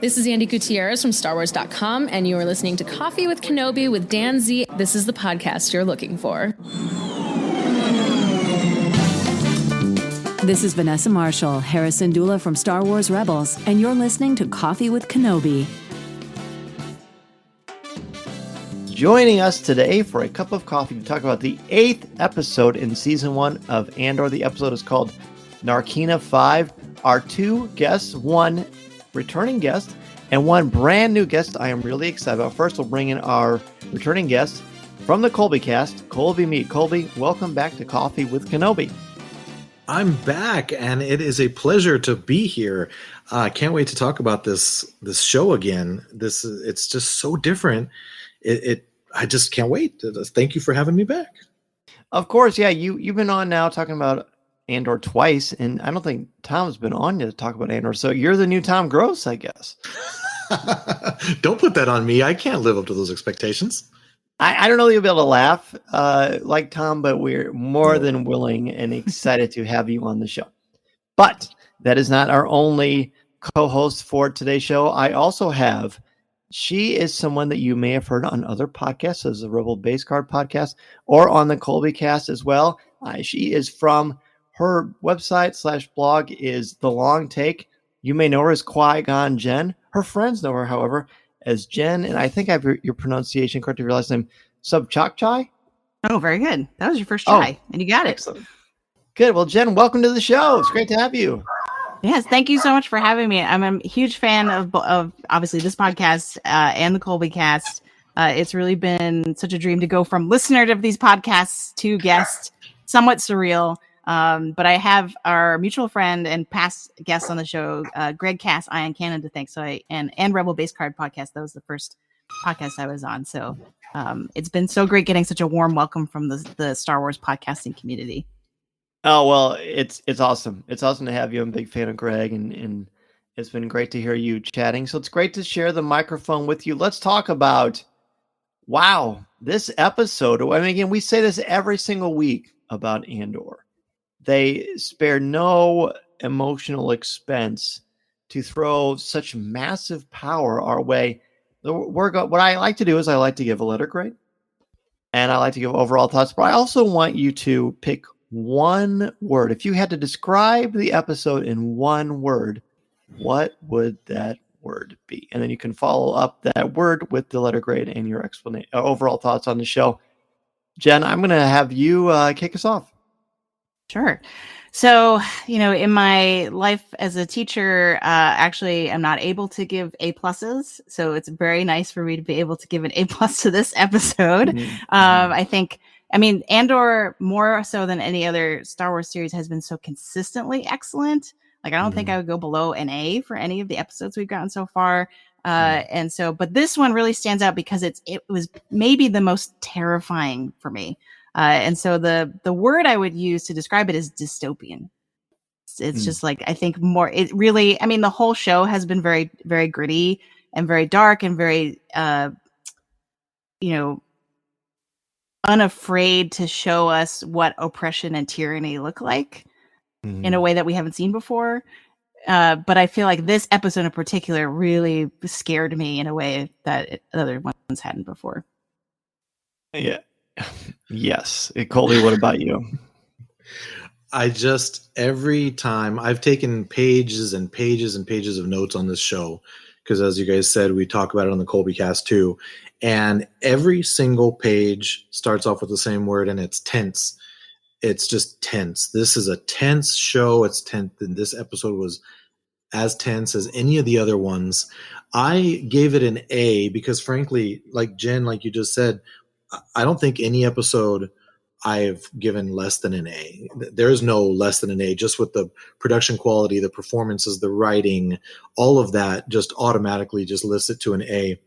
This is Andy Gutierrez from StarWars.com, and you are listening to Coffee with Kenobi with Dan Z. This is the podcast you're looking for. This is Vanessa Marshall, Harrison Dula from Star Wars Rebels, and you're listening to Coffee with Kenobi. Joining us today for a cup of coffee to talk about the 8th episode in Season 1 of Andor. The episode is called Narkina 5. Our two guests, one returning guest and one brand new guest I am really excited about. First, we'll bring in our returning guest from the Colby Cast, Colby Mead. Colby, welcome back to Coffee with Kenobi. I'm back, and it is a pleasure to be here. I can't wait to talk about this show again. It's just so different. I just can't wait. Thank you for having me back. Of course, yeah. You've been on now talking about Andor twice, and I don't think Tom's been on yet to talk about Andor. So you're the new Tom Gross, I guess. Don't put that on me. I can't live up to those expectations. I don't know that you'll be able to laugh like Tom, but we're more than willing and excited to have you on the show. But that is not our only co-host for today's show. I also have, she is someone that you may have heard on other podcasts, as the Rebel Base Card podcast, or on the Colby Cast as well. She is from, her website / blog is The Long Take. You may know her as Qui-Gon Jen. Her friends know her, however, as Jen, and I think I have your pronunciation correct of your last name, Sopchockchai. Oh, very good. That was your first try, and you got it. Excellent. Good. Well, Jen, welcome to the show. It's great to have you. Yes, thank you so much for having me. I'm a huge fan of obviously this podcast and the Colby Cast. It's really been such a dream to go from listener of these podcasts to guest. Somewhat surreal. But I have our mutual friend and past guest on the show, Greg Cass, Ion Cannon, to thank. And Rebel Base Card podcast. That was the first podcast I was on. So it's been so great getting such a warm welcome from the Star Wars podcasting community. Oh, well, it's awesome. It's awesome to have you. I'm a big fan of Greg, and it's been great to hear you chatting. So it's great to share the microphone with you. Let's talk about, wow, this episode. I mean, again, we say this every single week about Andor. They spare no emotional expense to throw such massive power our way. What I like to do is I like to give a letter grade, and I like to give overall thoughts, but I also want you to pick one word. If you had to describe the episode in one word, what would that word be? And then you can follow up that word with the letter grade and your explanation, overall thoughts on the show. Jen, I'm going to have you kick us off. Sure. So, in my life as a teacher, actually, I'm not able to give A pluses. So it's very nice for me to be able to give an A plus to this episode. Mm-hmm. Andor, more so than any other Star Wars series, has been so consistently excellent. Like, I don't think I would go below an A for any of the episodes we've gotten so far. But this one really stands out because it was maybe the most terrifying for me. And so the word I would use to describe it is dystopian. It's just like, I think more, it really, the whole show has been very, very gritty and very dark and very, unafraid to show us what oppression and tyranny look like in a way that we haven't seen before. But I feel like this episode in particular really scared me in a way that other ones hadn't before. Yeah. Yes. Colby, what about you? Every time I've taken pages and pages and pages of notes on this show, because as you guys said, we talk about it on the Colby Cast too. And every single page starts off with the same word, and it's tense. It's just tense. This is a tense show. It's tense. And this episode was as tense as any of the other ones. I gave it an A because, frankly, like Jen, like you just said, I don't think any episode I've given less than an A. There is no less than an A, just with the production quality, the performances, the writing, all of that just automatically just lifts it to an A.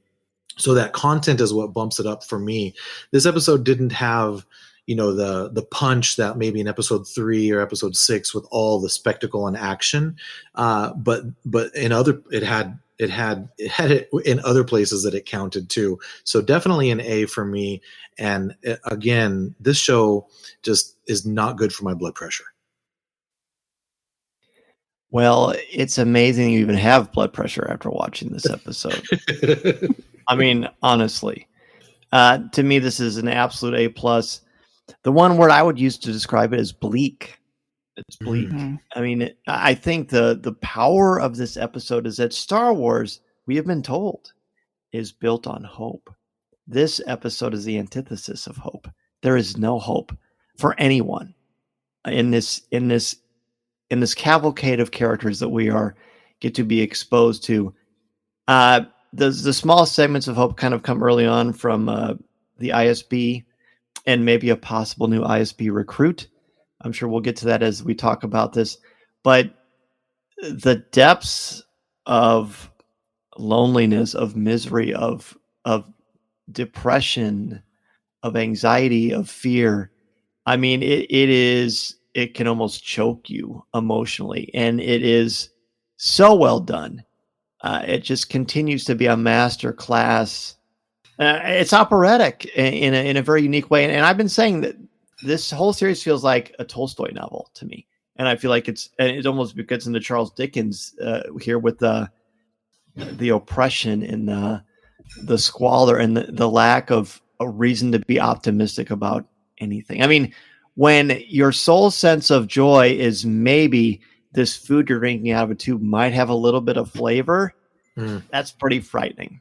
So that content is what bumps it up for me. This episode didn't have, the punch that maybe in episode 3 or episode 6 with all the spectacle and action. But in other, it had it in other places that it counted too. So definitely an A for me. And again, this show just is not good for my blood pressure. Well, it's amazing you even have blood pressure after watching this episode. I mean, honestly, to me, this is an absolute A plus. The one word I would use to describe it is bleak. It's bleak. Mhm. I mean, I think the power of this episode is that Star Wars, we have been told, is built on hope. This episode is the antithesis of hope. There is no hope for anyone in this cavalcade of characters that we get to be exposed to. The small segments of hope kind of come early on from the ISB and maybe a possible new ISB recruit. I'm sure we'll get to that as we talk about this. But the depths of loneliness, of misery, of depression, of anxiety, of fear, I mean, it can almost choke you emotionally. And it is so well done. It just continues to be a master class. It's operatic in a very unique way. And I've been saying that this whole series feels like a Tolstoy novel to me. And I feel like it almost gets into Charles Dickens here with the oppression and the squalor and the lack of a reason to be optimistic about anything. I mean, when your sole sense of joy is maybe this food you're drinking out of a tube might have a little bit of flavor, that's pretty frightening.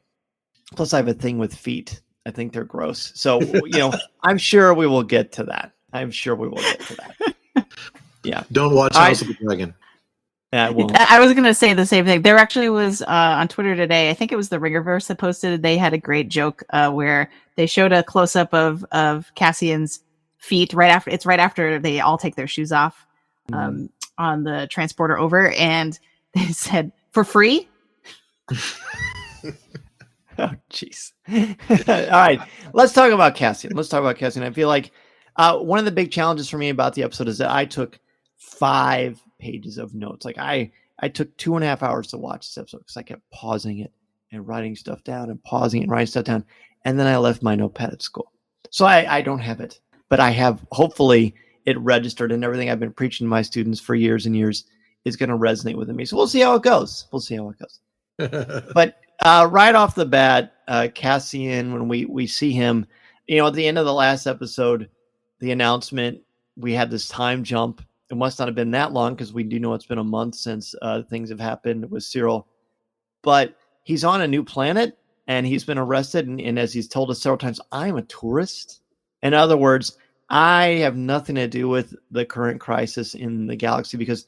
Plus, I have a thing with feet. I think they're gross. So, I'm sure we will get to that. Yeah. Don't watch House of the Dragon. I won't. I was going to say the same thing. There actually was on Twitter today, I think it was the Ringerverse that posted, they had a great joke where they showed a close-up of Cassian's feet right after they all take their shoes off on the transporter over, and they said, "For free?" Oh, jeez. All right. Let's talk about Cassian. I feel like one of the big challenges for me about the episode is that I took 5 pages of notes. Like I took 2.5 hours to watch this episode because I kept pausing it and writing stuff down and pausing it and writing stuff down. And then I left my notepad at school. So I don't have it, but I have, hopefully it registered, and everything I've been preaching to my students for years and years is going to resonate with me. So we'll see how it goes. But right off the bat, Cassian, when we see him, at the end of the last episode, the announcement, we had this time jump. It must not have been that long because we do know it's been a month since things have happened with Cyril. But he's on a new planet and he's been arrested. And as he's told us several times, I'm a tourist. In other words, I have nothing to do with the current crisis in the galaxy because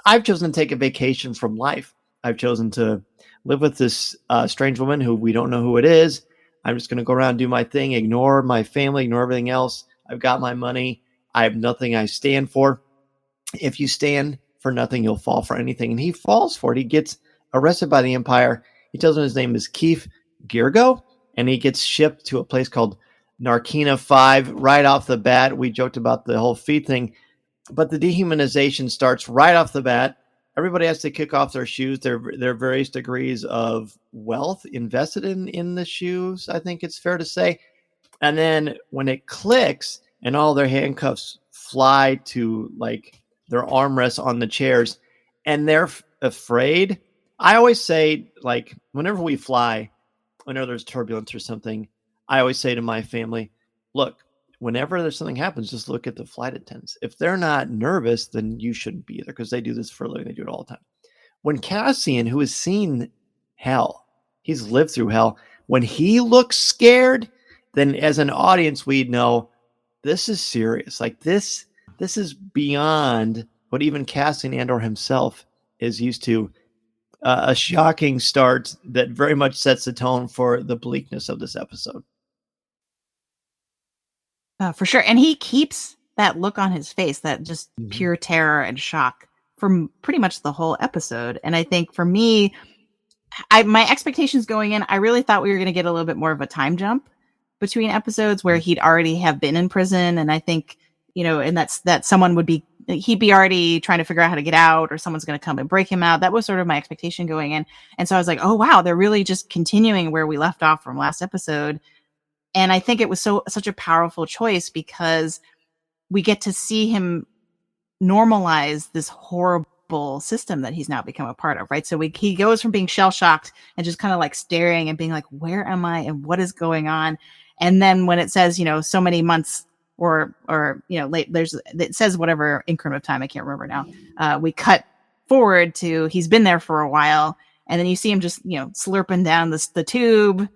I've chosen to take a vacation from life. I've chosen to live with this strange woman who we don't know who it is. I'm just going to go around and do my thing, ignore my family, ignore everything else. I've got my money. I have nothing I stand for. If you stand for nothing, you'll fall for anything. And he falls for it. He gets arrested by the Empire. He tells him his name is Keith Girgo, and he gets shipped to a place called Narkina 5. Right off the bat, we joked about the whole feet thing, but the dehumanization starts right off the bat. Everybody has to kick off their shoes. There are various degrees of wealth invested in the shoes, I think it's fair to say. And then when it clicks and all their handcuffs fly to like their armrests on the chairs and they're afraid. I always say, like, whenever we fly, whenever there's turbulence or something, I always say to my family, look, whenever there's something happens, just look at the flight attendants. If they're not nervous, then you shouldn't be either because they do this for a living. They do it all the time. When Cassian, who has seen hell, he's lived through hell, when he looks scared, then as an audience, we'd know this is serious. Like this is beyond what even Cassian Andor himself is used to. A shocking start that very much sets the tone for the bleakness of this episode. For sure. And he keeps that look on his face, that just pure terror and shock for pretty much the whole episode. And I think for me, my expectations going in, I really thought we were going to get a little bit more of a time jump between episodes where he'd already have been in prison. And I think, and that someone he'd be already trying to figure out how to get out, or someone's going to come and break him out. That was sort of my expectation going in. And so I was like, oh, wow, they're really just continuing where we left off from last episode. And I think it was such a powerful choice because we get to see him normalize this horrible horrible system that he's now become a part of, right? So he goes from being shell-shocked and just kind of like staring and being like, where am I and what is going on? And then when it says, so many months or late, it says whatever increment of time, I can't remember now. We cut forward to he's been there for a while, and then you see him just slurping down the tube.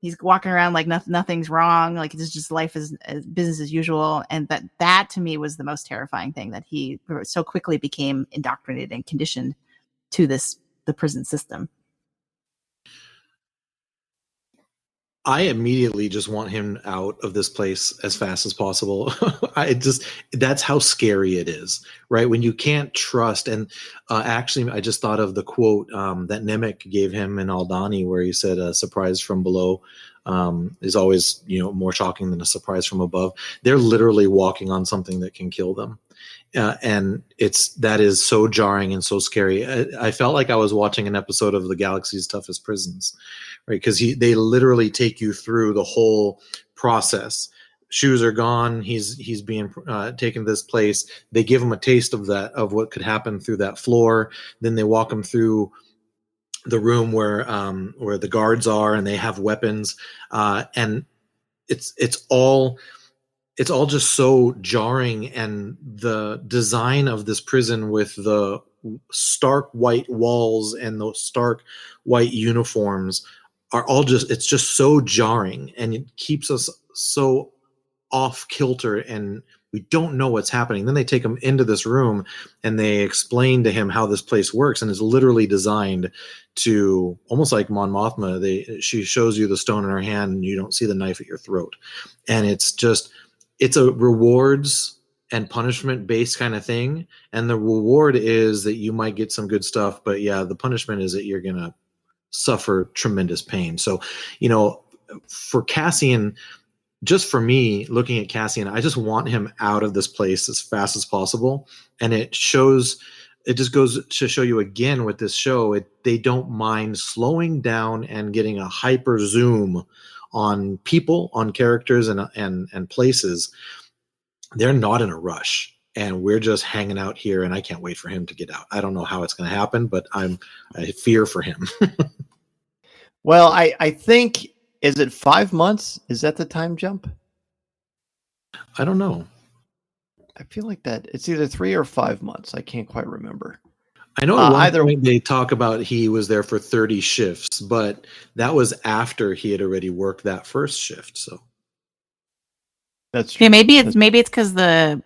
He's walking around like nothing's wrong, like it's just life is business as usual. And that to me was the most terrifying thing, that he so quickly became indoctrinated and conditioned to the prison system. I immediately just want him out of this place as fast as possible. That's how scary it is, right? When you can't trust. And actually, I just thought of the quote that Nemec gave him in Aldani, where he said, "A surprise from below is always, more shocking than a surprise from above." They're literally walking on something that can kill them. And that is so jarring and so scary. I felt like I was watching an episode of The Galaxy's Toughest Prisons, right? Because they literally take you through the whole process. Shoes are gone. He's being taken to this place. They give him a taste of what could happen through that floor. Then they walk him through the room where the guards are, and they have weapons. And it's all just so jarring. And the design of this prison with the stark white walls and those stark white uniforms are all it's just so jarring, and it keeps us so off kilter, and we don't know what's happening. Then they take him into this room and they explain to him how this place works, and it's literally designed to, almost like Mon Mothma, she shows you the stone in her hand and you don't see the knife at your throat. And it's a rewards and punishment based kind of thing. And the reward is that you might get some good stuff, but the punishment is that you're going to suffer tremendous pain. So, for Cassian, just for me, looking at Cassian, I just want him out of this place as fast as possible. And it just goes to show you again with this show, they don't mind slowing down and getting a hyper zoom on people, on characters, and places. They're not in a rush, and we're just hanging out here, and I can't wait for him to get out. I don't know how it's going to happen, but I fear for him. Well, I think, is it 5 months? Is that the time jump? I don't know. I feel like that it's either 3 or 5 months. I can't quite remember. I know either way they talk about he was there for 30 shifts, but that was after he had already worked that first shift. So that's true. Yeah, maybe it's because the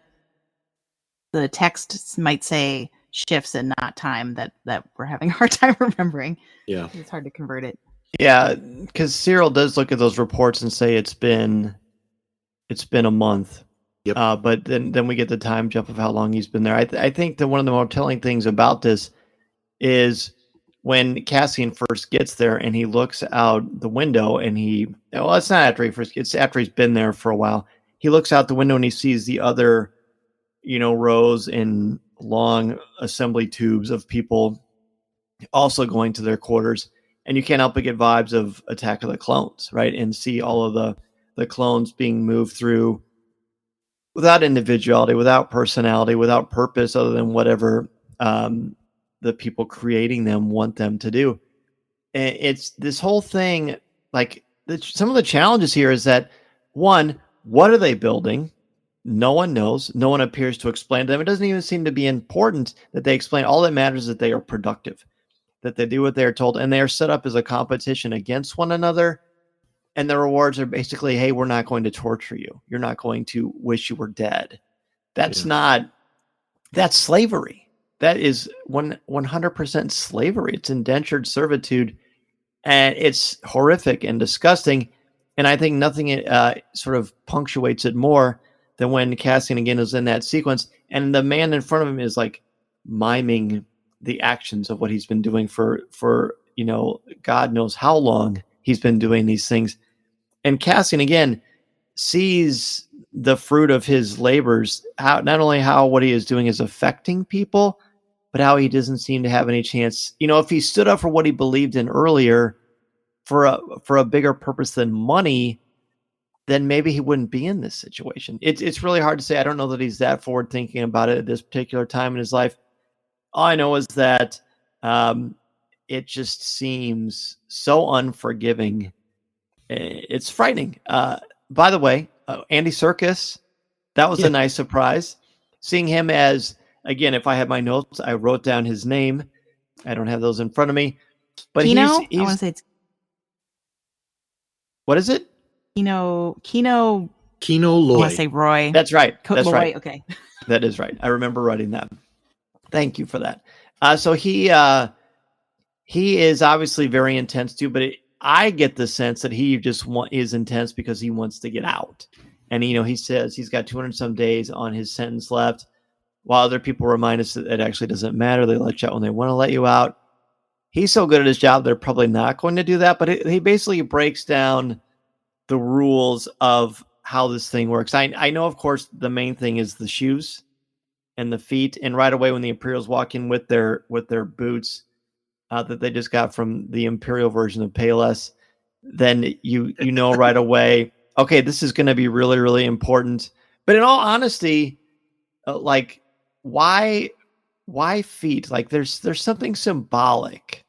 text might say shifts and not time that we're having a hard time remembering. Yeah, it's hard to convert it. Yeah, because Cyril does look at those reports and say it's been a month. Yep. But then we get the time jump of how long he's been there. I think that one of the more telling things about this is when Cassian first gets there and he looks out the window and it's not after it's after he's been there for a while. He looks out the window and he sees the other, rows in long assembly tubes of people also going to their quarters. And you can't help but get vibes of Attack of the Clones, right? And see all of the clones being moved through without individuality, without personality, without purpose other than whatever the people creating them want them to do. And it's this whole thing, like some of the challenges here is that, one, what are they building? No one knows. No one appears to explain to them. It doesn't even seem to be important that they explain. All that matters is that they are productive, that they do what they're told, and they are set up as a competition against one another. And the rewards are basically, hey, we're not going to torture you. You're not going to wish you were dead. That's slavery. That is 100% slavery. It's indentured servitude, and it's horrific and disgusting. And I think nothing sort of punctuates it more than when Cassian again is in that sequence, and the man in front of him is like miming the actions of what he's been doing for God knows how long he's been doing these things. And Cassian again sees the fruit of his labors, not only how what he is doing is affecting people, but how he doesn't seem to have any chance. If he stood up for what he believed in earlier for a bigger purpose than money, then maybe he wouldn't be in this situation. It's really hard to say. I don't know that he's that forward thinking about it at this particular time in his life. All I know is that it just seems so unforgiving. It's frightening. By the way, Andy Serkis, that was a nice surprise. Seeing him as, again, if I had my notes, I wrote down his name. I don't have those in front of me. But Kino? he's I want to say it's what is it? Kino Loy. I want to say Roy. That's right. That's Loy, right. okay. That is right. I remember writing that. Thank you for that. So he is obviously very intense too, but I get the sense that he just is intense because he wants to get out. And, he says he's got 200 some days on his sentence left, while other people remind us that it actually doesn't matter. They let you out when they want to let you out. He's so good at his job, they're probably not going to do that. But he basically breaks down the rules of how this thing works. I know, of course, the main thing is the shoes and the feet. And right away when the Imperials walk in with their boots that they just got from the Imperial version of Payless, then you know right away, okay, this is going to be really, really important. But in all honesty, like why feet? Like there's something symbolic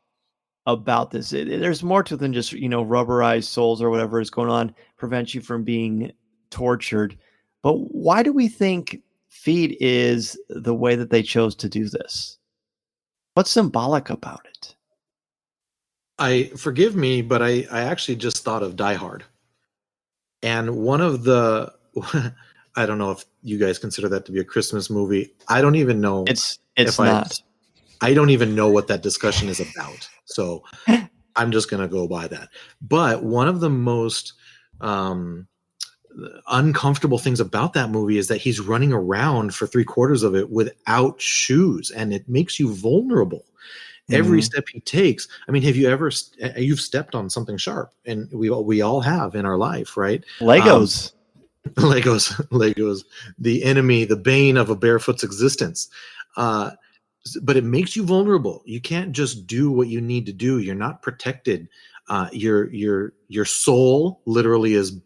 about this. There's more to it than just, rubberized soles or whatever is going on prevents you from being tortured. But why do we think feet is the way that they chose to do this? What's symbolic about it? Forgive me, but I actually just thought of Die Hard. And one of the, I don't know if you guys consider that to be a Christmas movie. I don't even know. It's not. I don't even know what that discussion is about. So I'm just going to go by that. But one of the most uncomfortable things about that movie is that he's running around for 3/4 of it without shoes, and it makes you vulnerable. Every step he takes. I mean, have you ever you've stepped on something sharp, and we all have in our life, right? Legos, the enemy, the bane of a barefoot's existence. But it makes you vulnerable. You can't just do what you need to do. You're not protected. Your soul literally is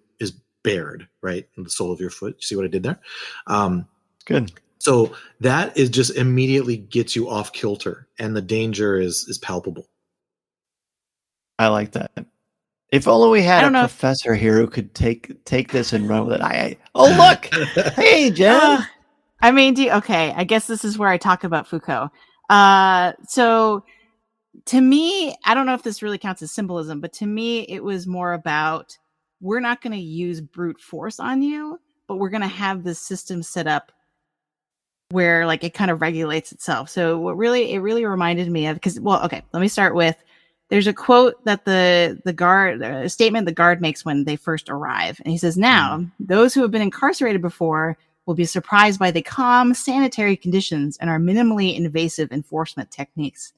bared, right? In the sole of your foot. You see what I did there? Good. So that is just immediately gets you off kilter, and the danger is palpable. I like that. If only we had a professor here who could take this and run with it. Oh, look! Hey, Jen! I mean, okay, I guess this is where I talk about Foucault. So to me, I don't know if this really counts as symbolism, but to me, it was more about, we're not going to use brute force on you, but we're going to have this system set up where like it kind of regulates itself. So it really reminded me of, let me start with, there's a quote that the guard, a statement the guard makes when they first arrive. And he says, now, those who have been incarcerated before will be surprised by the calm sanitary conditions and our minimally invasive enforcement techniques.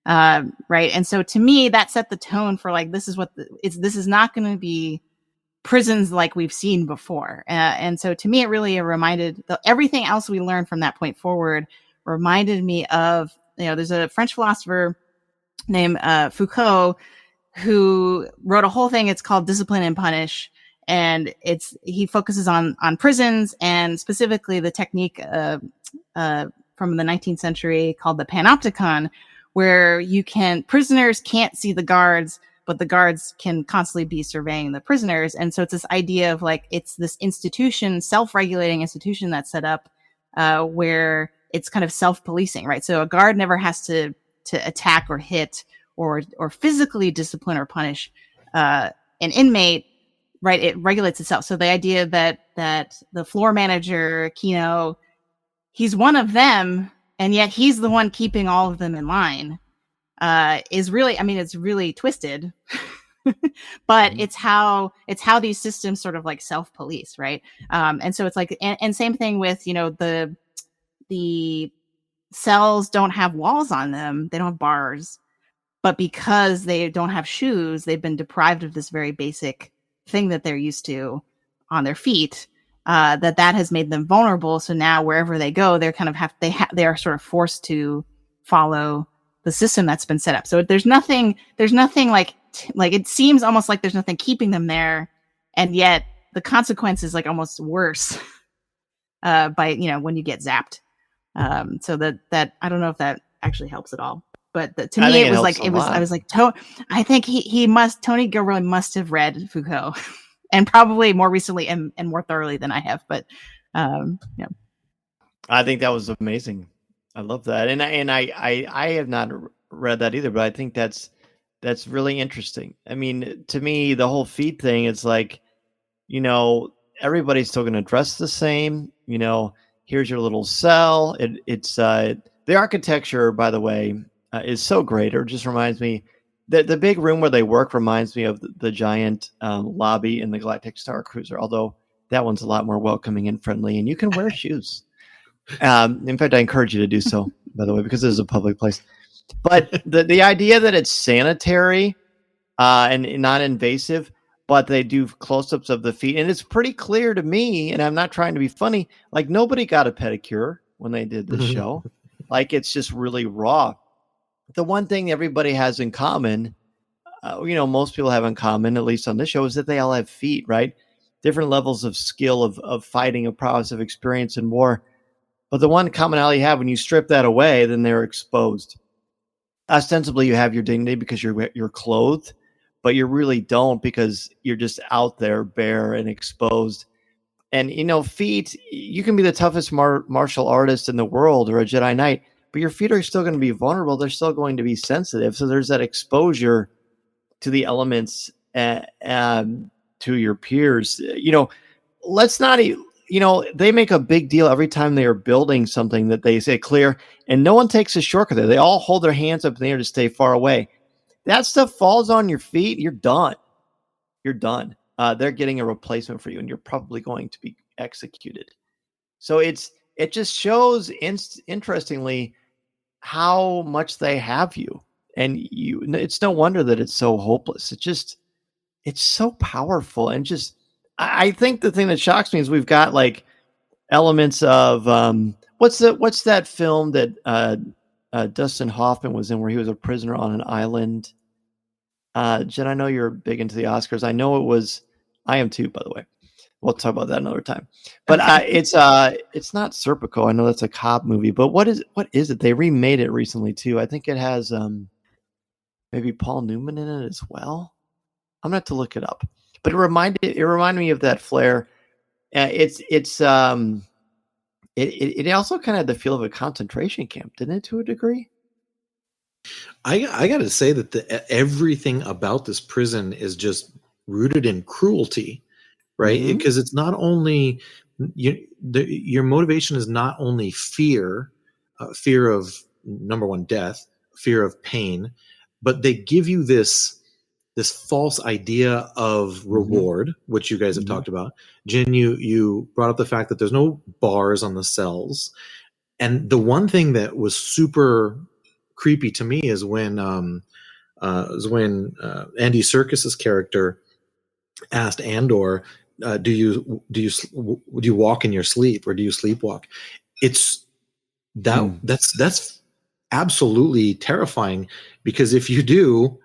Right. And so to me, that set the tone for like, this is not going to be prisons like we've seen before. And so to me, it really reminded everything else we learned from that point forward reminded me of, there's a French philosopher named Foucault who wrote a whole thing. It's called Discipline and Punish. And he focuses on prisons and specifically the technique from the 19th century called the panopticon, where prisoners can't see the guards, but the guards can constantly be surveying the prisoners. And so it's this idea of like, it's this institution, self-regulating institution that's set up where it's kind of self-policing, right? So a guard never has to attack or hit or physically discipline or punish an inmate, right? It regulates itself. So the idea that the floor manager, Kino, he's one of them, and yet he's the one keeping all of them in line, is really, it's really twisted, but it's how these systems sort of like self-police, right? And so it's like, and same thing with, the cells don't have walls on them. They don't have bars, but because they don't have shoes, they've been deprived of this very basic thing that they're used to on their feet, that has made them vulnerable. So now wherever they go, they're kind of they are sort of forced to follow the system that's been set up. So there's nothing like it seems almost like there's nothing keeping them there. And yet the consequence is like almost worse by, when you get zapped. So that I don't know if that actually helps at all. But to I me, think it was helps like, a lot. I was like, I think Tony Gilroy must have read Foucault and probably more recently and more thoroughly than I have. But, yeah. I think that was amazing. I love that, and I have not read that either, but I think that's really interesting. I mean, to me, the whole feed thing is like, everybody's still going to dress the same. Here's your little cell. It's the architecture, by the way, is so great. It just reminds me that the big room where they work reminds me of the giant lobby in the Galactic Star Cruiser. Although that one's a lot more welcoming and friendly, and you can wear shoes. In fact, I encourage you to do so, by the way, because this is a public place. But the idea that it's sanitary and non-invasive, but they do close-ups of the feet, and it's pretty clear to me, and I'm not trying to be funny, like nobody got a pedicure when they did this show. Like it's just really raw. The one thing everybody has in common, most people have in common, at least on this show, is that they all have feet, right? Different levels of skill, of fighting, of prowess, of experience in war. But the one commonality you have, when you strip that away, then they're exposed. Ostensibly, you have your dignity because you're clothed, but you really don't, because you're just out there bare and exposed. And, feet, you can be the toughest martial artist in the world or a Jedi Knight, but your feet are still going to be vulnerable. They're still going to be sensitive. So there's that exposure to the elements to your peers. Let's not they make a big deal every time they are building something that they say clear, and no one takes a shortcut there. They all hold their hands up in the air to stay far away. That stuff falls on your feet, you're done. You're done. They're getting a replacement for you, and you're probably going to be executed. So it just shows, interestingly, how much they have you. And it's no wonder that it's so hopeless. It's so powerful, and just, I think the thing that shocks me is we've got like elements of what's that film that Dustin Hoffman was in, where he was a prisoner on an island? Jen, I know you're big into the Oscars. I know it was. I am too, by the way. We'll talk about that another time. But it's not Serpico. I know that's a cop movie, but what is it? They remade it recently too. I think it has maybe Paul Newman in it as well. I'm gonna have to look it up. But it reminded me of that flair. It also kind of had the feel of a concentration camp, didn't it, to a degree? I got to say that everything about this prison is just rooted in cruelty, right? Because it's not only your motivation is not only fear of, number one, death, fear of pain, but they give you this false idea of reward, which you guys have talked about. Jen, you brought up the fact that there's no bars on the cells. And the one thing that was super creepy to me is when Andy Serkis's character asked Andor, do you walk in your sleep, or do you sleepwalk? It's that's absolutely terrifying, because if you do,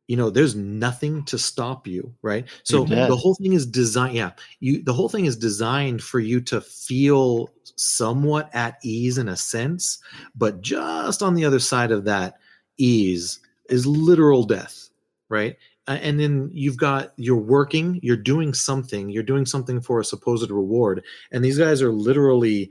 there's nothing to stop you, right? So the whole thing is designed. Yeah, the whole thing is designed for you to feel somewhat at ease in a sense, but just on the other side of that ease is literal death, right? And then you're doing something for a supposed reward, and these guys are literally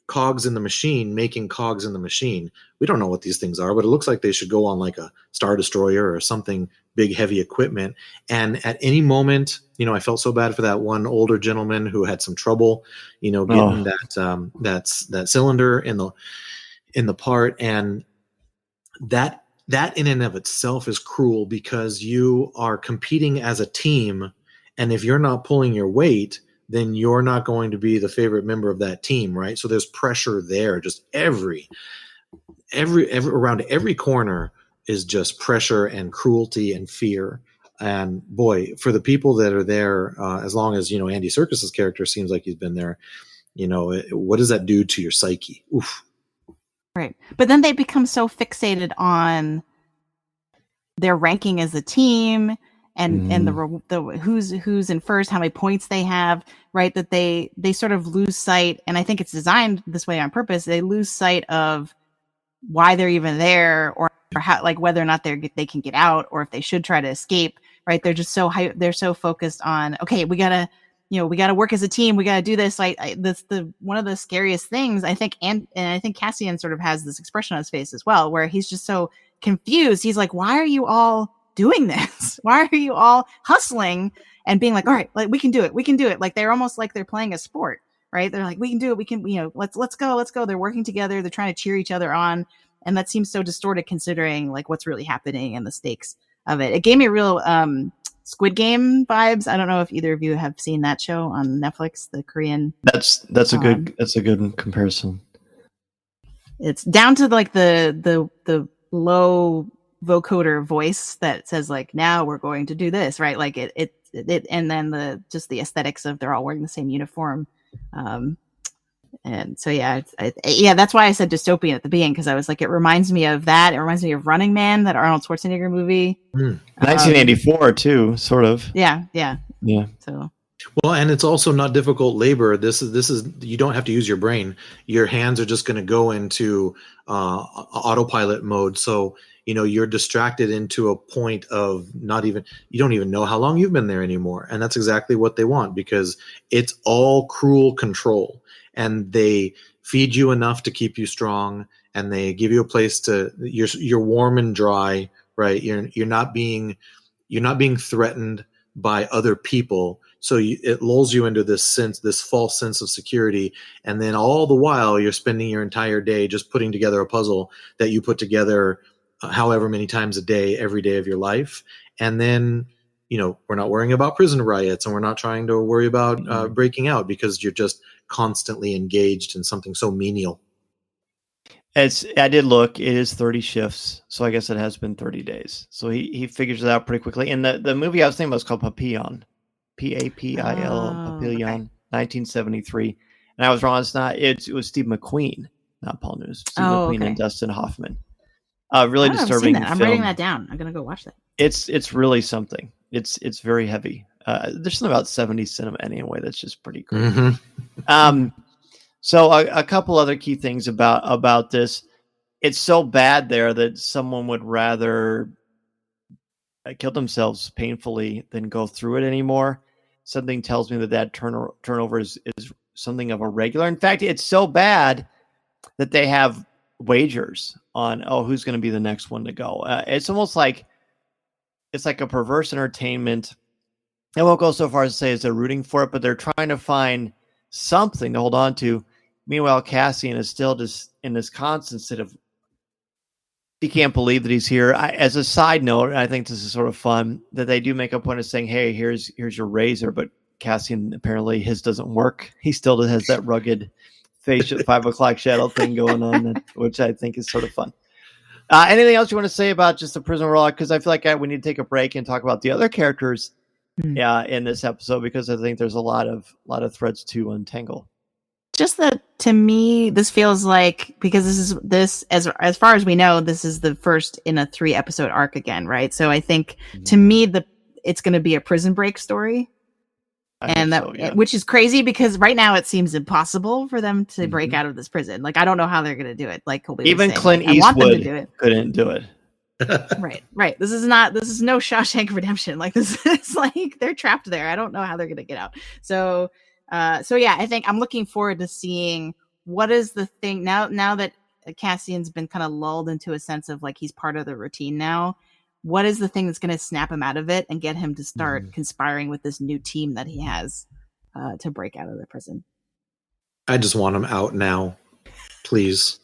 cogs in the machine, making cogs in the machine. We don't know what these things are, but it looks like they should go on like a Star Destroyer or something big, heavy equipment. And at any moment, I felt so bad for that one older gentleman who had some trouble, getting that cylinder in the part. And that in and of itself is cruel, because you are competing as a team. And if you're not pulling your weight, then you're not going to be the favorite member of that team, right? So there's pressure there. Just every around every corner is just pressure and cruelty and fear. And boy, for the people that are there, as long as Andy Serkis's character seems like he's been there, what does that do to your psyche? Oof. Right, but then they become so fixated on their ranking as a team, and the who's in first, how many points they have, right? That they sort of lose sight, and I think it's designed this way on purpose. They lose sight of why they're even there, or how, like whether or not they can get out, or if they should try to escape. Right? They're just so they're so focused on, okay, we gotta work as a team. We gotta do this. That's the one of the scariest things, I think. And I think Cassian sort of has this expression on his face as well, where he's just so confused. He's like, why are you all doing this? Why are you all hustling and being like, all right, like we can do it. We can do it. Like they're almost like they're playing a sport, right? They're like, we can do it. We can, let's go. They're working together. They're trying to cheer each other on. And that seems so distorted considering like what's really happening and the stakes of it. It gave me real Squid Game vibes. I don't know if either of you have seen that show on Netflix, the Korean. That's a good comparison. It's down to like the low vocoder voice that says like, now we're going to do this, right? Like it and then the aesthetics of they're all wearing the same uniform. And so that's why I said dystopian at the beginning, because I was like, it reminds me of that. It reminds me of Running Man, that Arnold Schwarzenegger movie. 1984 too, sort of. Yeah. So well, and it's also not difficult labor. This is you don't have to use your brain. Your hands are just going to go into autopilot mode. So you're distracted into a point of you don't even know how long you've been there anymore. And that's exactly what they want, because it's all cruel control. And they feed you enough to keep you strong, and they give you a place to you're warm and dry, right? You're not being threatened by other people, so it lulls you into this false sense of security. And then all the while you're spending your entire day just putting together a puzzle that you put together however many times a day, every day of your life. And then we're not worrying about prison riots, and we're not trying to worry about breaking out, because you're just constantly engaged in something so menial. I did look, it is 30 shifts. So I guess it has been 30 days. So he figures it out pretty quickly. And the movie I was thinking about was called Papillon, Papil, Papillon, 1973. And I was wrong. It's not, it was Steve McQueen, not Paul Newman. Steve McQueen and Dustin Hoffman. Really disturbing film. I'm writing that down. I'm going to go watch that. It's really something. It's very heavy. There's something about 70s cinema anyway that's just pretty great. Mm-hmm. So a couple other key things about this. It's so bad there that someone would rather kill themselves painfully than go through it anymore. Something tells me that turnover is something of a regular. In fact, it's so bad that they have wagers on who's going to be the next one to go. It's almost like it's like a perverse entertainment. I won't go so far as to say they're rooting for it, but they're trying to find something to hold on to. Meanwhile, Cassian is still just in this constant state of, he can't believe that he's here. As a side note, I think this is sort of fun that they do make a point of saying, hey, here's your razor, but Cassian, apparently his doesn't work. He still has that rugged face at 5 o'clock shadow thing going on, which I think is sort of fun. Anything else you want to say about just the prison rollout? Because I feel like we need to take a break and talk about the other characters in this episode, because I think there's a lot of threads to untangle. Just that, to me, this feels like, because this as far as we know, this is the first in a 3-episode arc again, right? So I think to me it's going to be a prison break story, which is crazy, because right now it seems impossible for them to break out of this prison. Like, I don't know how they're going to do it. Like Colby was saying, Clint Eastwood couldn't do it. Right. This is no Shawshank Redemption. Like, this is like they're trapped there. I don't know how they're going to get out. So yeah, I think I'm looking forward to seeing what is the thing now that Cassian's been kind of lulled into a sense of like he's part of the routine now. What is the thing that's going to snap him out of it and get him to start conspiring with this new team that he has to break out of the prison? I just want him out now, please.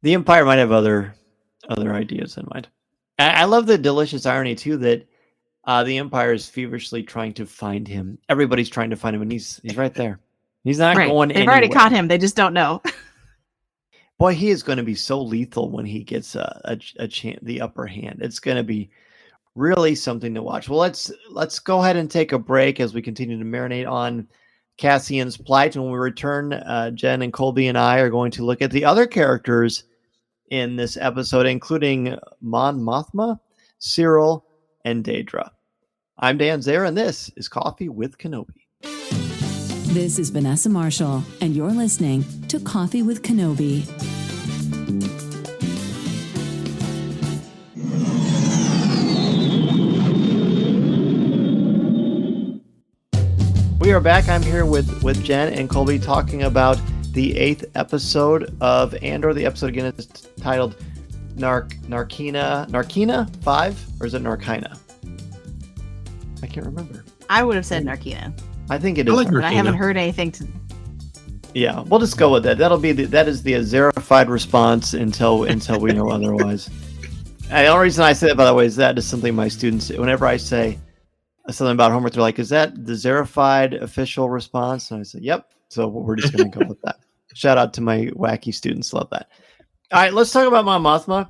The Empire might have other ideas in mind. I love the delicious irony too that the Empire is feverishly trying to find him. Everybody's trying to find him, and he's right there. He's not going anywhere. They've already caught him. They just don't know. Boy, he is going to be so lethal when he gets the upper hand. It's going to be really something to watch. Well, let's go ahead and take a break as we continue to marinate on Cassian's plight. When we return, Jen and Colby and I are going to look at the other characters in this episode, including Mon Mothma, Cyril, and Daedra. I'm Dan Zare, and this is Coffee with Kenobi. This is Vanessa Marshall, and you're listening to Coffee with Kenobi. We are back. I'm here with Jen and Colby talking about the 8th episode of Andor. The episode again is titled Narkina 5, or is it Narkina? I can't remember. I would have said Narkina. I think it is. But I haven't heard anything to. Yeah, we'll just go with that. That is the Azerified response until we know otherwise. And the only reason I say that, by the way, is that is something my students, whenever I say something about homework, they're like, "Is that the Azerified official response?" And I say, "Yep." So we're just going to go with that. Shout out to my wacky students. Love that. All right, let's talk about Mon Mothma.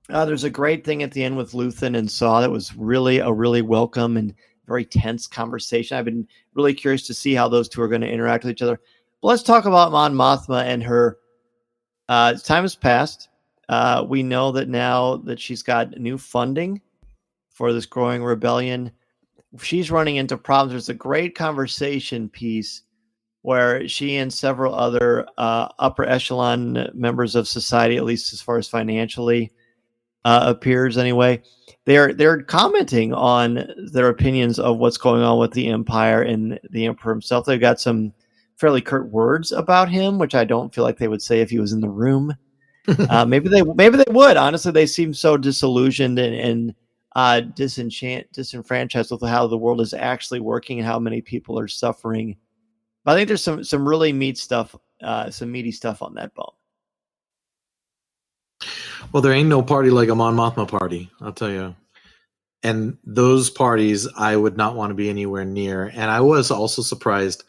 There's a great thing at the end with Luthen and Saw that was really a really welcome and very tense conversation. I've been really curious to see how those two are going to interact with each other. But let's talk about Mon Mothma and her. Time has passed. We know that now that she's got new funding for this growing rebellion. She's running into problems. There's a great conversation piece where she and several other upper echelon members of society, at least as far as financially appears anyway, they're commenting on their opinions of what's going on with the Empire and the Emperor himself. They've got some fairly curt words about him, which I don't feel like they would say if he was in the room. Maybe they would. Honestly, they seem so disillusioned and disenfranchised with how the world is actually working and how many people are suffering. But I think there's some really meaty stuff on that bone. Well, there ain't no party like a Mon Mothma party, I'll tell you. And those parties I would not want to be anywhere near. And I was also surprised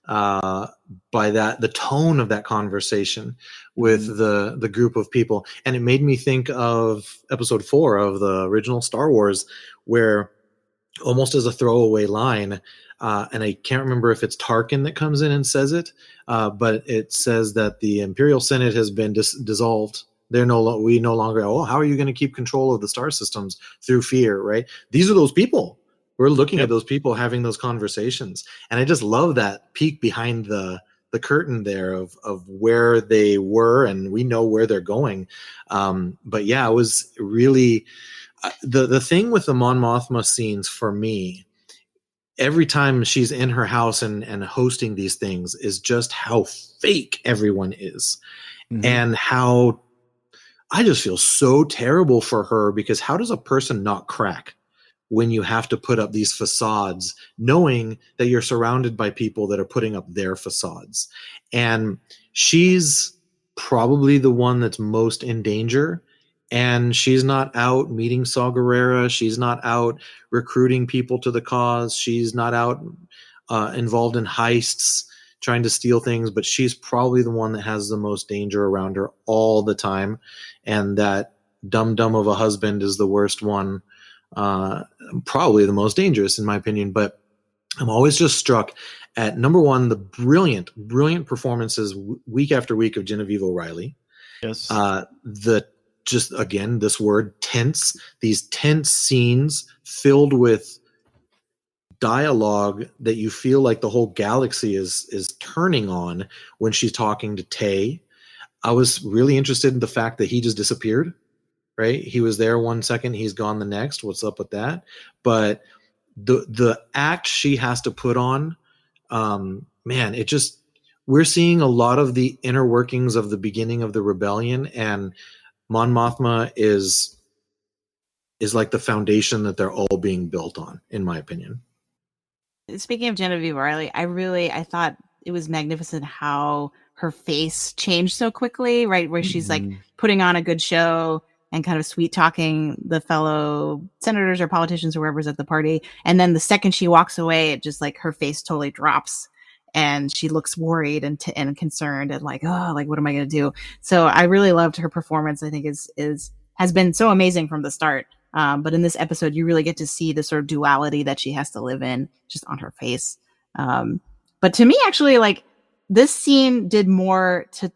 by the tone of that conversation with the group of people. And it made me think of episode 4 of the original Star Wars, where almost as a throwaway line, and I can't remember if it's Tarkin that comes in and says it, but it says that the Imperial Senate has been dissolved. We no longer, how are you going to keep control of the star systems through fear, right? These are those people. We're looking at those people having those conversations. And I just love that peek behind the curtain there of where they were, and we know where they're going. But yeah, it was really the thing with the Mon Mothma scenes for me, every time she's in her house and hosting these things, is just how fake everyone is. Mm-hmm. And how I just feel so terrible for her, because how does a person not crack when you have to put up these facades, knowing that you're surrounded by people that are putting up their facades? And she's probably the one that's most in danger. And she's not out meeting Saw Gerrera. She's not out recruiting people to the cause. She's not out involved in heists, trying to steal things, but she's probably the one that has the most danger around her all the time. And that dumb of a husband is the worst one, probably the most dangerous in my opinion. But I'm always just struck at, number one, the brilliant performances week after week of Genevieve O'Reilly. Yes. Again, this word tense, these tense scenes filled with dialogue that you feel like the whole galaxy is turning on when she's talking to Tay. I was really interested in the fact that he just disappeared, right? He was there 1 second, he's gone the next. What's up with that? But the act she has to put on, man, we're seeing a lot of the inner workings of the beginning of the rebellion, and Mon Mothma is like the foundation that they're all being built on, in my opinion. Speaking of Genevieve O'Reilly, I thought it was magnificent how her face changed so quickly, right? Where she's like putting on a good show and kind of sweet talking the fellow senators or politicians or whoever's at the party. And then the second she walks away, it just like her face totally drops and she looks worried and concerned and like, what am I going to do? So I really loved her performance. I think has been so amazing from the start. But in this episode, you really get to see the sort of duality that she has to live in just on her face. But to me, actually, like this scene did more to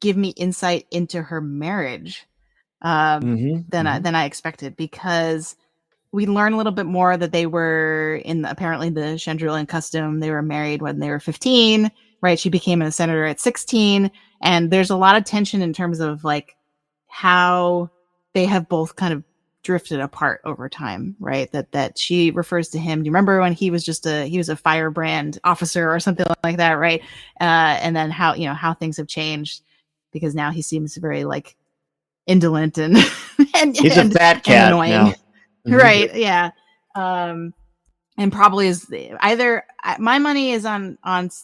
give me insight into her marriage than I expected, because we learn a little bit more that they were apparently the Chandrilan custom. They were married when they were 15, right? She became a senator at 16. And there's a lot of tension in terms of like how they have both kind of drifted apart over time, right? That she refers to him. Do you remember when he was a firebrand officer or something like that, right? And then how things have changed, because now he seems very like indolent and he's a fat cat annoying now. Mm-hmm. Right, yeah. And probably is either my money is on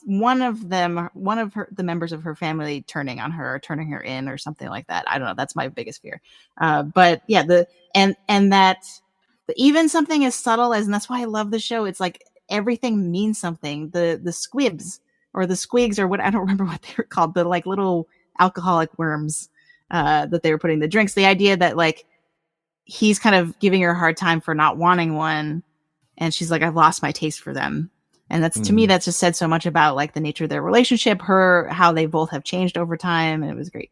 one of the members of her family turning on her or turning her in or something like that. I don't know, that's my biggest fear. But yeah, and that even something as subtle as, and that's why I love the show, it's like everything means something. The squibs or the squigs or what, I don't remember what they were called, the like little alcoholic worms that they were putting in the drinks. The idea that like he's kind of giving her a hard time for not wanting one, and she's like, I've lost my taste for them. And that's, to me, that's just said so much about like the nature of their relationship, how they both have changed over time. And it was great.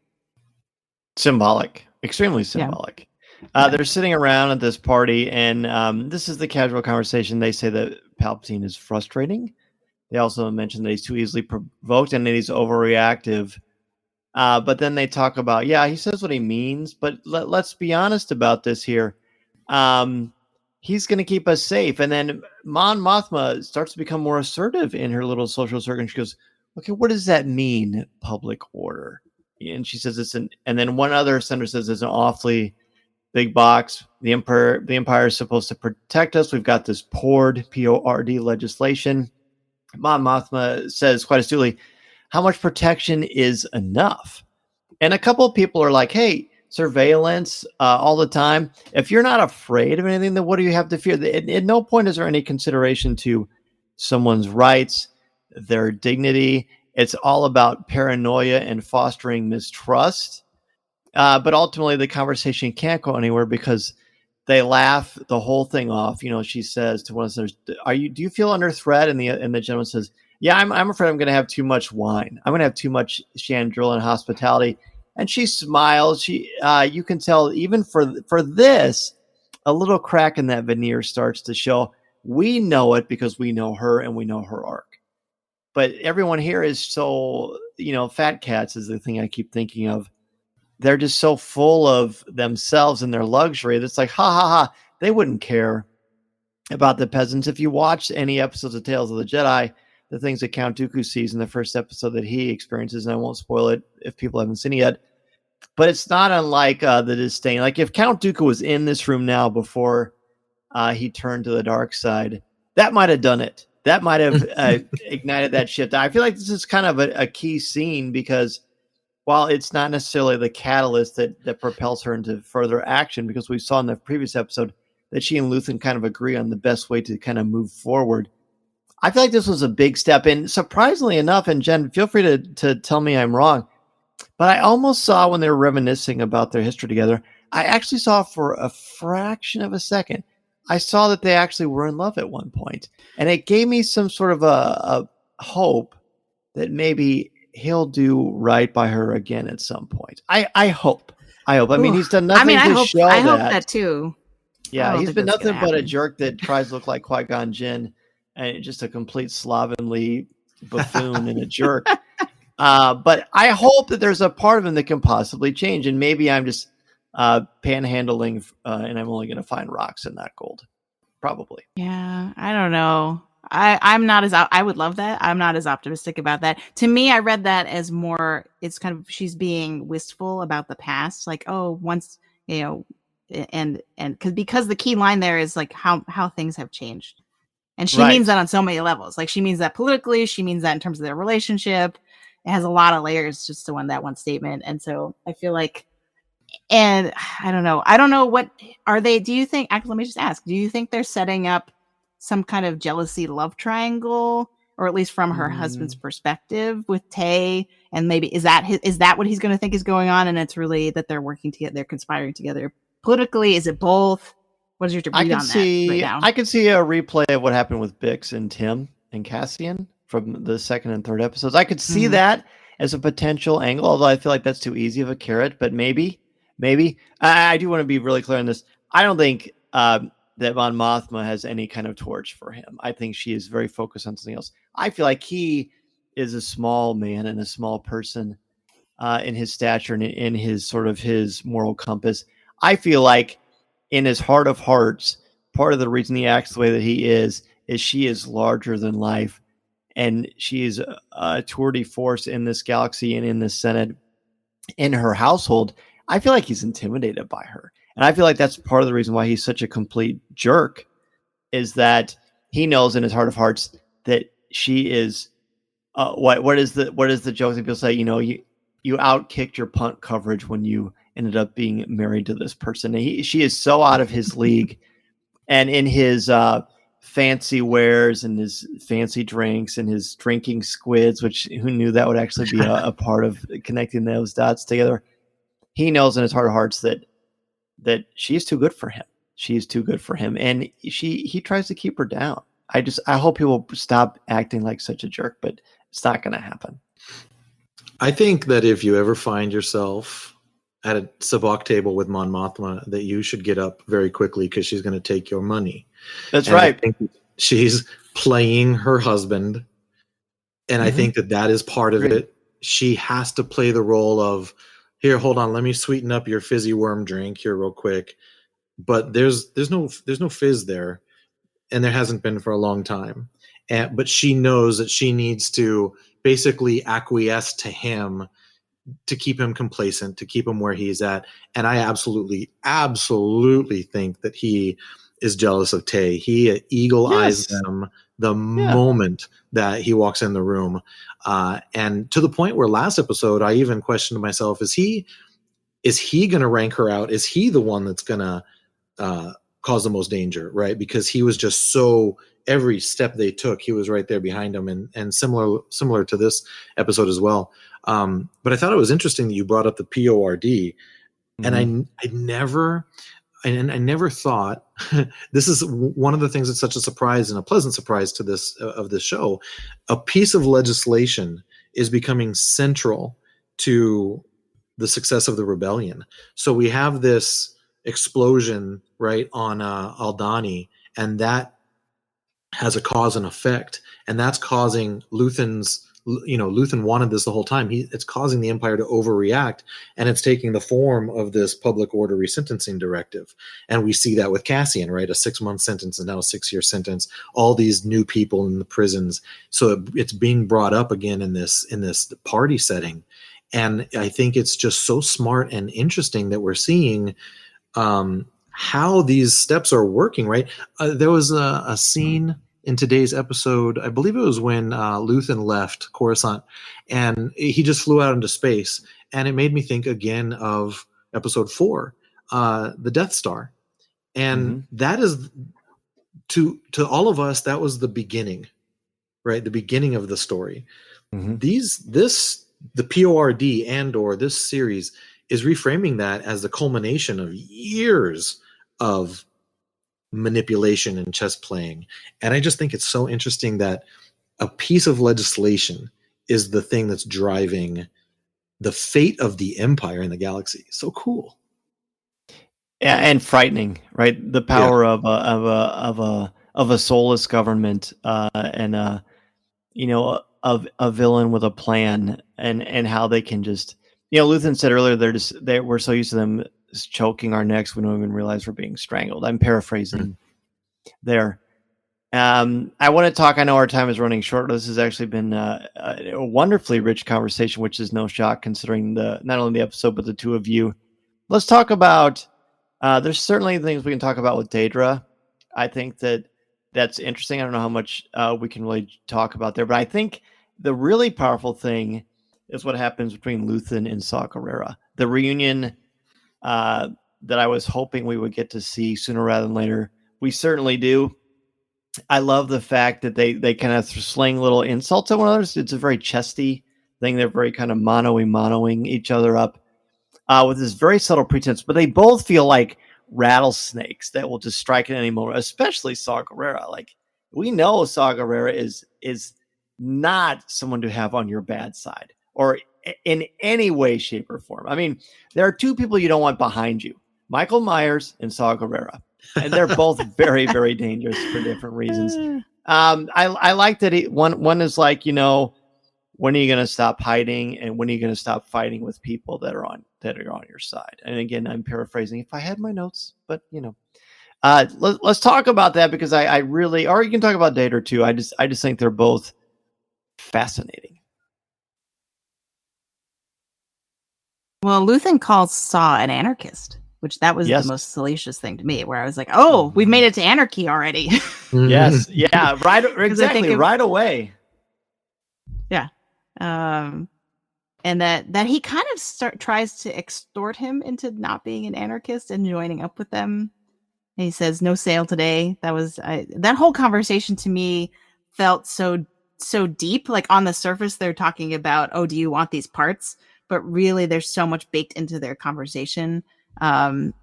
Symbolic, extremely symbolic. Yeah. They're sitting around at this party, and this is the casual conversation. They say that Palpatine is frustrating. They also mention that he's too easily provoked and that he's overreactive. But then they talk about, he says what he means, but let's be honest about this here. He's going to keep us safe. And then Mon Mothma starts to become more assertive in her little social circle. And she goes, okay, what does that mean, public order? And she says and then one other senator says it's an awfully big box. The empire is supposed to protect us. We've got this P-O-R-D legislation. Mon Mothma says quite astutely, how much protection is enough? And a couple of people are like, hey, surveillance all the time. If you're not afraid of anything, then what do you have to fear? At no point is there any consideration to someone's rights, their dignity. It's all about paranoia and fostering mistrust. But ultimately, the conversation can't go anywhere because they laugh the whole thing off. She says to one of the senators, do you feel under threat? And the gentleman says, yeah, I'm afraid I'm going to have too much wine. I'm going to have too much Chandrilan hospitality. And she smiles. You can tell even for this, a little crack in that veneer starts to show. We know it because we know her and we know her arc. But everyone here is so, fat cats is the thing I keep thinking of. They're just so full of themselves and their luxury. That's like, ha, ha, ha. They wouldn't care about the peasants. If you watch any episodes of Tales of the Jedi, the things that Count Dooku sees in the first episode that he experiences, and I won't spoil it if people haven't seen it yet, but it's not unlike the disdain. Like if Count Dooku was in this room now before he turned to the dark side, that might have done it. That might have ignited that shit. I feel like this is kind of a key scene because while it's not necessarily the catalyst that propels her into further action, because we saw in the previous episode that she and Luthen kind of agree on the best way to kind of move forward. I feel like this was a big step. And surprisingly enough, and Jen, feel free to tell me I'm wrong, but I almost saw when they were reminiscing about their history together, I actually saw for a fraction of a second, I saw that they actually were in love at one point. And it gave me some sort of a hope that maybe he'll do right by her again at some point. I hope. I mean, he's done nothing to show that. I hope that too. Yeah, he's been nothing but a jerk that tries to look like Qui-Gon Jinn. And just a complete slovenly buffoon and a jerk. But I hope that there's a part of him that can possibly change. And maybe I'm just panhandling and I'm only going to find rocks and not gold. Probably. Yeah, I don't know. I'm not as, I would love that. I'm not as optimistic about that. To me, I read that as more, it's kind of, she's being wistful about the past. Like, oh, once, and because the key line there is like how things have changed. And she means that on so many levels. Like she means that politically, she means that in terms of their relationship. It has a lot of layers just to that one statement. And so I feel like, and I don't know what are they, do you think, actually, let me just ask, do you think they're setting up some kind of jealousy love triangle, or at least from her husband's perspective with Tay? And maybe, is that what he's going to think is going on? And it's really that they're working together, they're conspiring together politically. Is it both? What is your read on that right now? I can see a replay of what happened with Bix and Tim and Cassian from the second and third episodes. I could see that as a potential angle, although I feel like that's too easy of a carrot, but maybe. I do want to be really clear on this. I don't think that Mon Mothma has any kind of torch for him. I think she is very focused on something else. I feel like he is a small man and a small person in his stature and in his sort of his moral compass. I feel like in his heart of hearts, part of the reason he acts the way that he is she is larger than life. And she is a tour de force in this galaxy and in the Senate, in her household. I feel like he's intimidated by her. And I feel like that's part of the reason why he's such a complete jerk, is that he knows in his heart of hearts that she is what is the joke that people say, you know, you outkicked your punt coverage when you ended up being married to this person. She is so out of his league, and in his fancy wares and his fancy drinks and his drinking squids, which who knew that would actually be a part of connecting those dots together. He knows in his heart of hearts that she's too good for him. She's too good for him. And he tries to keep her down. I hope he will stop acting like such a jerk, but it's not going to happen. I think that if you ever find yourself at a sabacc table with Mon Mothma, that you should get up very quickly because she's going to take your money. That's right. I think she's playing her husband. And I think that is part of it. She has to play the role of, here, hold on, let me sweeten up your fizzy worm drink here real quick. But there's no fizz there, and there hasn't been for a long time. But she knows that she needs to basically acquiesce to him to keep him complacent, to keep him where he's at. And I absolutely think that he is jealous of Tay. He eagle eyes them the moment that he walks in the room. And to the point where last episode, I even questioned myself, is he going to rank her out? Is he the one that's going to cause the most danger, right? Because he was just so, every step they took, he was right there behind them, and similar to this episode as well. But I thought it was interesting that you brought up the PORD, and I never thought this is one of the things that's such a surprise and a pleasant surprise to this of this show. A piece of legislation is becoming central to the success of the rebellion. So we have this explosion right on Aldhani, and that has a cause and effect, and that's causing Luthen wanted this the whole time. It's causing the Empire to overreact, and it's taking the form of this public order resentencing directive. And we see that with Cassian, right? A 6-month sentence and now a 6-year sentence. All these new people in the prisons. So it's being brought up again in this party setting. And I think it's just so smart and interesting that we're seeing how these steps are working, right? There was a scene in today's episode, I believe it was when Luthen left Coruscant, and he just flew out into space. And it made me think again of episode 4, the Death Star. And that is, to all of us, that was the beginning, right? The beginning of the story. The PORD Andor, this series, is reframing that as the culmination of years of manipulation and chess playing. And I just think it's so interesting that a piece of legislation is the thing that's driving the fate of the Empire in the galaxy. So cool. Yeah, and frightening, right? The power of a soulless government, and a villain with a plan, and how they can just, Luthen said earlier, we're so used to them choking our necks, we don't even realize we're being strangled. I'm paraphrasing there. I want to talk, I know our time is running short. This has actually been a wonderfully rich conversation, which is no shock considering not only the episode, but the two of you. Let's talk about, there's certainly things we can talk about with Daedra. I think that's interesting. I don't know how much we can really talk about there, but I think the really powerful thing is what happens between Luthen and Saw Gerrera. The reunion that I was hoping we would get to see sooner rather than later. We certainly do. I love the fact that they kind of sling little insults at one another. It's a very chesty thing. They're very kind of monoing each other up with this very subtle pretense, but they both feel like rattlesnakes that will just strike at any moment, especially Saw Gerrera. Like, we know Saw Gerrera is not someone to have on your bad side or in any way, shape, or form. I mean, there are two people you don't want behind you, Michael Myers and Saw Gerrera. And they're both very, very dangerous for different reasons. I like that one is like, when are you going to stop hiding, and when are you going to stop fighting with people that are on your side? And again, I'm paraphrasing if I had my notes, but let's talk about that, because I really, or you can talk about Data too. I just think they're both fascinating. Well, Luthen calls Saw an anarchist, which that was the most salacious thing to me, where I was like, oh, we've made it to anarchy already. Yes. Yeah. Right. Exactly. Right away. Yeah. And that he kind of tries to extort him into not being an anarchist and joining up with them. And he says, no sale today. That whole conversation to me felt so deep. Like on the surface, they're talking about, oh, do you want these parts? But really, there's so much baked into their conversation. And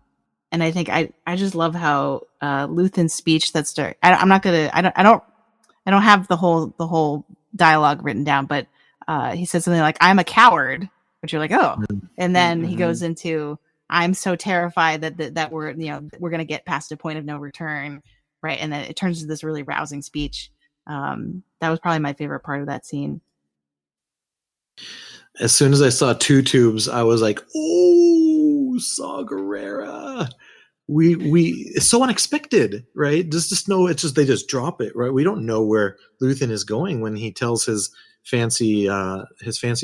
I think I just love how Luthen's speech I don't have the whole dialogue written down, but he said something like, I'm a coward, which you're like, oh. And then he goes into, I'm so terrified that we're going to get past a point of no return. Right. And then it turns into this really rousing speech. That was probably my favorite part of that scene. As soon as I saw two tubes, I was like, oh, Saw Gerrera. It's so unexpected, right? They just drop it, right? We don't know where Luthen is going when he tells his fancy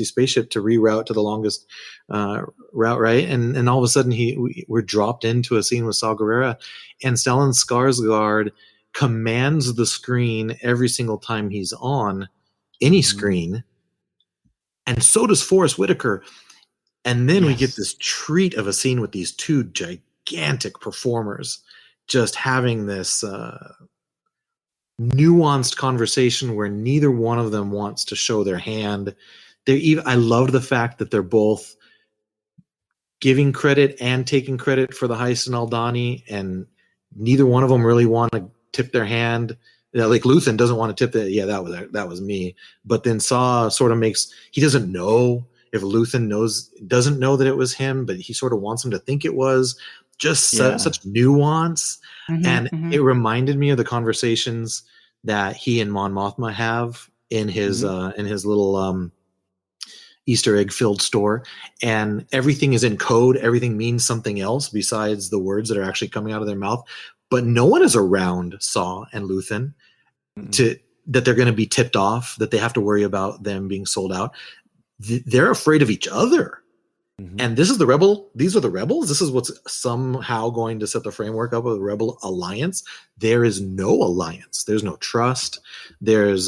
spaceship to reroute to the longest route, right? And all of a sudden we're dropped into a scene with Saw Gerrera, and Stellan Skarsgård commands the screen every single time he's on any screen, and so does Forrest Whitaker. And then we get this treat of a scene with these two gigantic performers just having this nuanced conversation where neither one of them wants to show their hand. I love the fact that they're both giving credit and taking credit for the heist in Aldhani, and neither one of them really want to tip their hand. Like Luthen doesn't want to tip that. Yeah, that was me. But then Saw sort of he doesn't know if Luthen doesn't know that it was him, but he sort of wants him to think it was. Just such nuance. It reminded me of the conversations that he and Mon Mothma have in his little Easter egg filled store, and everything is in code. Everything means something else besides the words that are actually coming out of their mouth. But no one is around Saw and Luthen that they're going to be tipped off, that they have to worry about them being sold out. They're afraid of each other. And these are the rebels. This is what's somehow going to set the framework up of the Rebel Alliance. There is no alliance. There's no trust. There's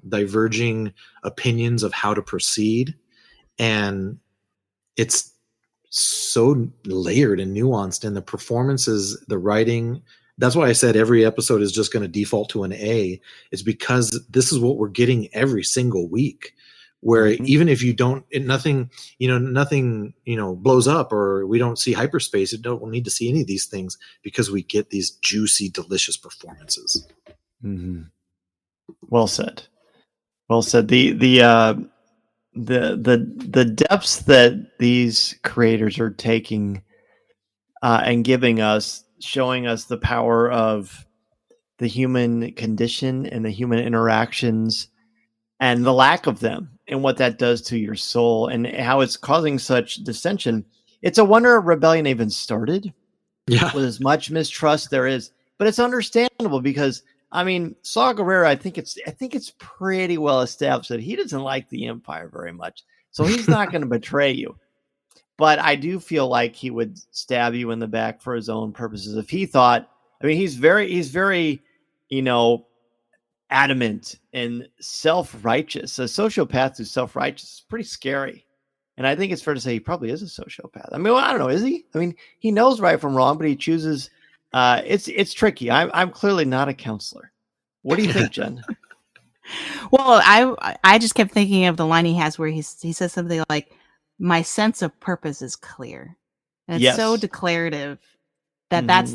diverging opinions of how to proceed. And it's so layered and nuanced, and the performances, the writing. That's why I said every episode is just going to default to an A. It's because this is what we're getting every single week. Where even if nothing blows up, or we don't see hyperspace, we'll need to see any of these things, because we get these juicy, delicious performances. Well said. The depths that these creators are taking and giving us, showing us the power of the human condition and the human interactions and the lack of them, and what that does to your soul, and how it's causing such dissension. It's a wonder rebellion even started with as much mistrust there is, but it's understandable, because Saw Gerrera, I think it's pretty well established that he doesn't like the Empire very much, so he's not going to betray you. But I do feel like he would stab you in the back for his own purposes if he thought. He's very, adamant and self-righteous. A sociopath who's self-righteous is pretty scary. And I think it's fair to say he probably is a sociopath. I don't know. Is he? He knows right from wrong, but he chooses. It's tricky. I'm clearly not a counselor. What do you think, Jen? Well, I just kept thinking of the line he has where he says something like, my sense of purpose is clear. And it's so declarative that that's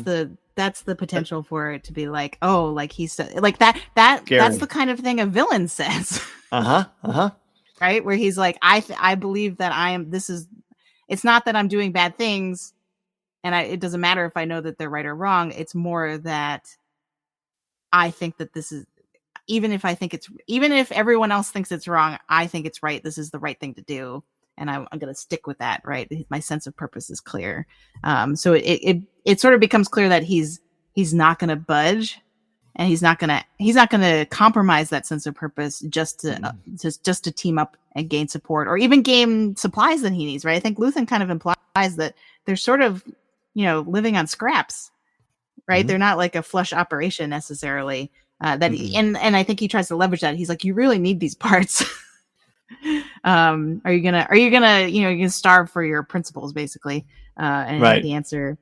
the potential for it to be like, oh, like he said, like that's the kind of thing a villain says. Right? Where he's like, I believe that it's not that I'm doing bad things. And it doesn't matter if I know that they're right or wrong. It's more that I think that this is, even if everyone else thinks it's wrong, I think it's right. This is the right thing to do. And I'm going to stick with that. Right. My sense of purpose is clear. So it sort of becomes clear that he's not going to budge, and he's not going to compromise that sense of purpose just to team up and gain support, or even gain supplies that he needs. Right. I think Luthen kind of implies that they're sort of, living on scraps, right? Mm-hmm. They're not like a flush operation necessarily. And I think he tries to leverage that. He's like, you really need these parts. Are you gonna starve for your principles, basically? And right. The answer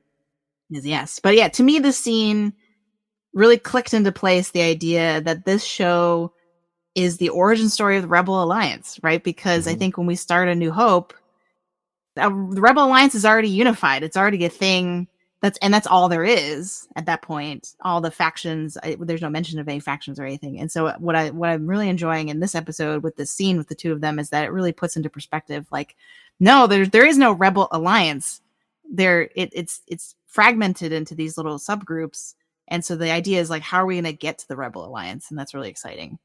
is yes. But yeah, to me, this scene really clicked into place the idea that this show is the origin story of the Rebel Alliance, right? Because I think when we start A New Hope, the Rebel Alliance is already unified. It's already a thing. That's all there is at that point. All the factions, there's no mention of any factions or anything. And so what I'm really enjoying in this episode with this scene with the two of them is that it really puts into perspective, like, no, there is no Rebel Alliance. It's fragmented into these little subgroups. And so the idea is like, how are we going to get to the Rebel Alliance? And that's really exciting.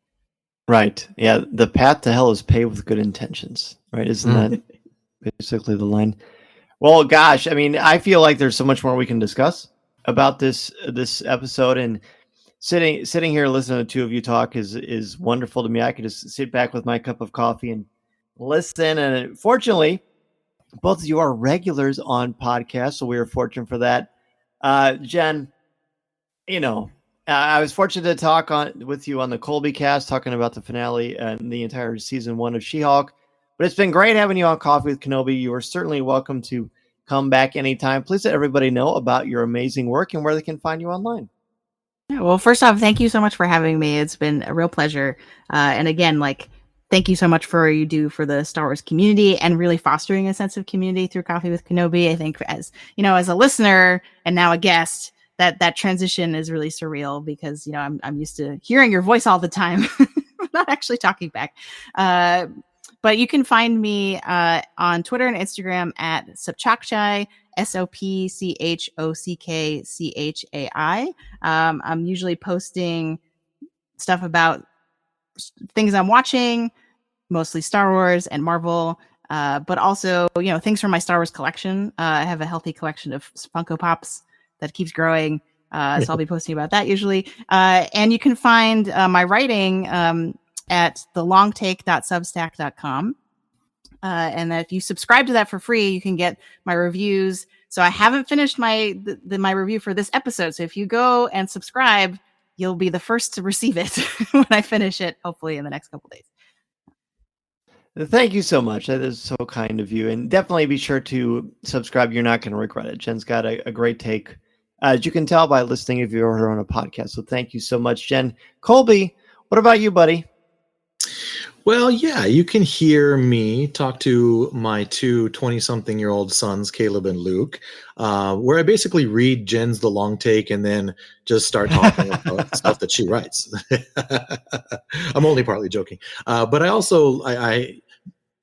Right. Yeah. The path to hell is paved with good intentions. Right. Isn't that basically the line? Well, gosh, I mean, I feel like there's so much more we can discuss about this episode, and sitting here listening to the two of you talk is wonderful to me. I could just sit back with my cup of coffee and listen. And fortunately, both of you are regulars on podcasts, so we are fortunate for that. Jen, I was fortunate to talk with you on the Colby Cast, talking about the finale and the entire season 1 of She-Hulk. But it's been great having you on Coffee with Kenobi. You are certainly welcome to come back anytime. Please let everybody know about your amazing work and where they can find you online. Yeah, well, first off, thank you so much for having me. It's been a real pleasure. And again, thank you so much for what you do for the Star Wars community and really fostering a sense of community through Coffee with Kenobi. I think as a listener and now a guest, that transition is really surreal because, I'm used to hearing your voice all the time, not actually talking back. But you can find me on Twitter and Instagram at Sopchockchai, Sopchockchai. I'm usually posting stuff about things I'm watching, mostly Star Wars and Marvel, but also, things from my Star Wars collection. I have a healthy collection of Funko Pops that keeps growing. So I'll be posting about that usually. And you can find my writing at thelongtake.substack.com. And if you subscribe to that for free, you can get my reviews. So I haven't finished my review for this episode. So if you go and subscribe, you'll be the first to receive it when I finish it, hopefully in the next couple days. Thank you so much. That is so kind of you. And definitely be sure to subscribe. You're not going to regret it. Jen's got a great take, as you can tell by listening if you heard her on a podcast. So thank you so much, Jen. Colby, what about you, buddy? Well, yeah, you can hear me talk to my two 20-something-year-old sons, Caleb and Luke, where I basically read Jen's The Long Take and then just start talking about stuff that she writes. I'm only partly joking. But I also,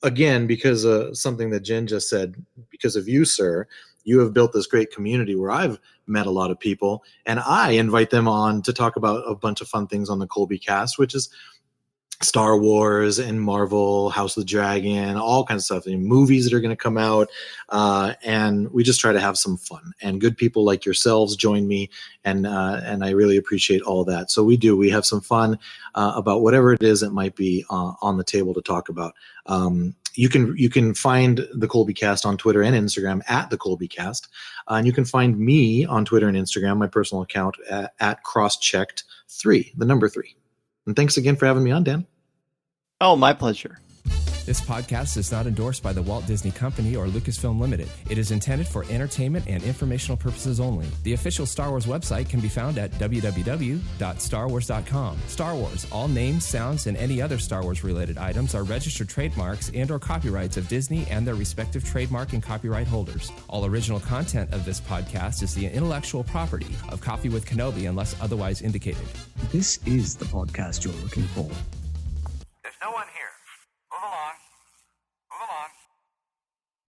again, because something that Jen just said, because of you, sir, you have built this great community where I've met a lot of people, and I invite them on to talk about a bunch of fun things on the Colby Cast, which is Star Wars and Marvel, House of the Dragon, all kinds of stuff, and movies that are going to come out. And we just try to have some fun, and good people like yourselves join me. And I really appreciate all that. So we have some fun about whatever it is that might be on the table to talk about. You can find the Colby Cast on Twitter and Instagram at the Colby Cast. And you can find me on Twitter and Instagram, my personal account at crosschecked3, the number 3. And thanks again for having me on, Dan. Oh, my pleasure. This podcast is not endorsed by the Walt Disney Company or Lucasfilm Limited. It is intended for entertainment and informational purposes only. The official Star Wars website can be found at www.starwars.com. Star Wars, all names, sounds, and any other Star Wars-related items are registered trademarks and/or copyrights of Disney and their respective trademark and copyright holders. All original content of this podcast is the intellectual property of Coffee with Kenobi unless otherwise indicated. This is the podcast you're looking for.